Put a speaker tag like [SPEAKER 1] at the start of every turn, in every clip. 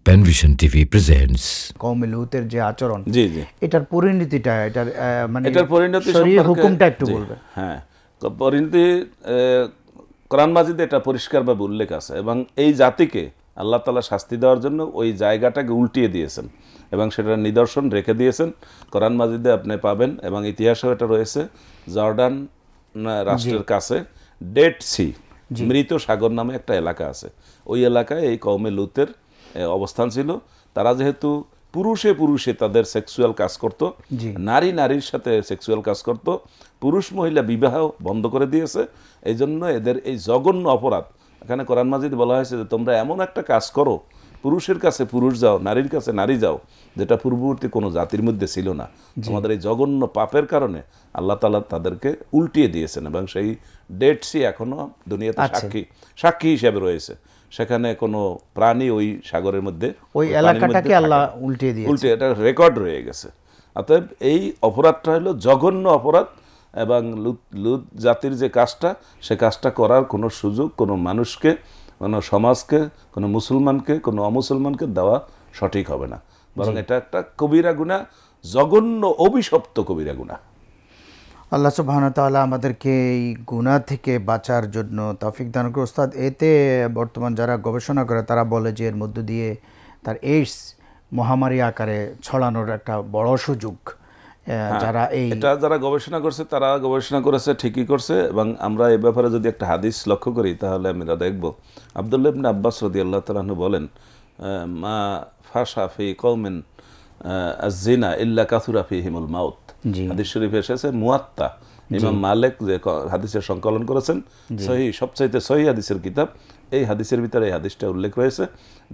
[SPEAKER 1] Panvision TV presents
[SPEAKER 2] কওমে লূতের যে আচরণ,
[SPEAKER 3] জি জি,
[SPEAKER 2] এটার পরিণতিটা, এটার মানে
[SPEAKER 3] এটার পরিণতি
[SPEAKER 2] শরীয়তের হুকুমটা একটু বলবেন।
[SPEAKER 3] হ্যাঁ, পরিণতি কোরআন মাজিদে এটা পরিষ্কারভাবে উল্লেখ আছে, এবং এই জাতিকে আল্লাহ তাআলা শাস্তি দেওয়ার জন্য ওই জায়গাটাকে উল্টিয়ে দিয়েছেন এবং সেটার নিদর্শন রেখে দিয়েছেন। কোরআন মাজিদে আপনি পাবেন, এবং ইতিহাসেও এটা রয়েছে। জর্ডান রাষ্ট্রের কাছে ডেড সি, মৃত সাগর নামে একটা এলাকা আছে। ওই এলাকায় এই কওমে লূতের অবস্থান ছিল। তারা যেহেতু পুরুষে পুরুষে তাদের সেক্সুয়াল কাজ করত, নারী নারীর সাথে সেক্সুয়াল কাজ করত, পুরুষ মহিলা বিবাহ বন্ধ করে দিয়েছে। এই জন্য এদের এই জঘন্য অপরাধ, এখানে কোরআন মাজিদ বলা হয়েছে যে তোমরা এমন একটা কাজ করো, পুরুষের কাছে পুরুষ যাও, নারীর কাছে নারী যাও, যেটা পূর্ববর্তী কোনো জাতির মধ্যে ছিল না। আমাদের এই জঘন্য পাপের কারণে আল্লাহ তাআলা তাদেরকে উল্টিয়ে দিয়েছেন, এবং সেই ডেড সি এখনো দুনিয়াতে সাক্ষী হিসেবে রয়েছে। সেখানে কোনো প্রাণী ওই সাগরের মধ্যে,
[SPEAKER 2] ওই এলাকাটাকে আল্লাহ উল্টিয়ে দিয়েছে,
[SPEAKER 3] এটা রেকর্ড রয়ে গেছে। অতএব এই অপরাধটা হলো জঘন্য অপরাধ, এবং লূত জাতির যে কাজটা, সে কাজটা করার কোনো সুযোগ কোনো মানুষকে, কোনো সমাজকে, কোনো মুসলমানকে, কোনো অমুসলমানকে দেওয়া সঠিক হবে না, বরং এটা একটা কবিরা গুনাহ, জঘন্য অভিশপ্ত কবিরা গুনাহ।
[SPEAKER 2] আল্লাহ সুবহানাহু ওয়া তাআলা আমাদেরকে এই গুনাহ থেকে বাঁচার জন্য তৌফিক দান করুন। উস্তাদ, এতে বর্তমান যারা গবেষণা করে তারা বলে যে এর মধ্য দিয়ে তার এইডস মহামারী আকারে ছড়ানোর একটা বড় সুযোগ। যারা
[SPEAKER 3] গবেষণা করছে তারা গবেষণা করেছে, ঠিকই করছে। এবং আমরা এ ব্যাপারে যদি একটা হাদিস লক্ষ্য করি, তাহলে আমরা দেখব আব্দুল্লাহ ইবনে আব্বাস রাদিয়াল্লাহু তাআলা আনহু বলেন, মা ফাশা ফি কওমিন আয-যিনা ইল্লা কাসুরা ফিহিমুল মাউত। হাদিস শরীফে এসেছে, মুয়াত্তা ইমাম মালিক যে হাদিসের সংকলন করেছেন, সহিহ, সবচাইতে সহিহ হাদিসের কিতাব, এই হাদিসের ভিতরে এই হাদিসটা উল্লেখ রয়েছে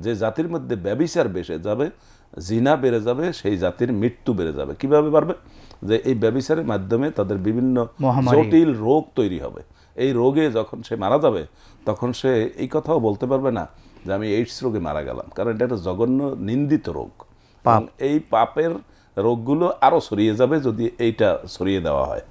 [SPEAKER 3] যে জাতির মধ্যে ব্যভিচার বেড়ে যাবে, জিনা বেড়ে যাবে, সেই জাতির মৃত্যু বেড়ে যাবে। কিভাবে বাড়বে? যে এই ব্যভিচারের মাধ্যমে তাদের বিভিন্ন জটিল রোগ তৈরি হবে। এই রোগে যখন সে মারা যাবে, তখন সে এই কথাও বলতে পারবে না যে আমি এইডস রোগে মারা গেলাম, কারণ এটা একটা জঘন্য নিন্দিত রোগ। এই পাপের রোগগুলো আরো ছড়িয়ে যাবে যদি এইটা ছড়িয়ে দেওয়া হয়।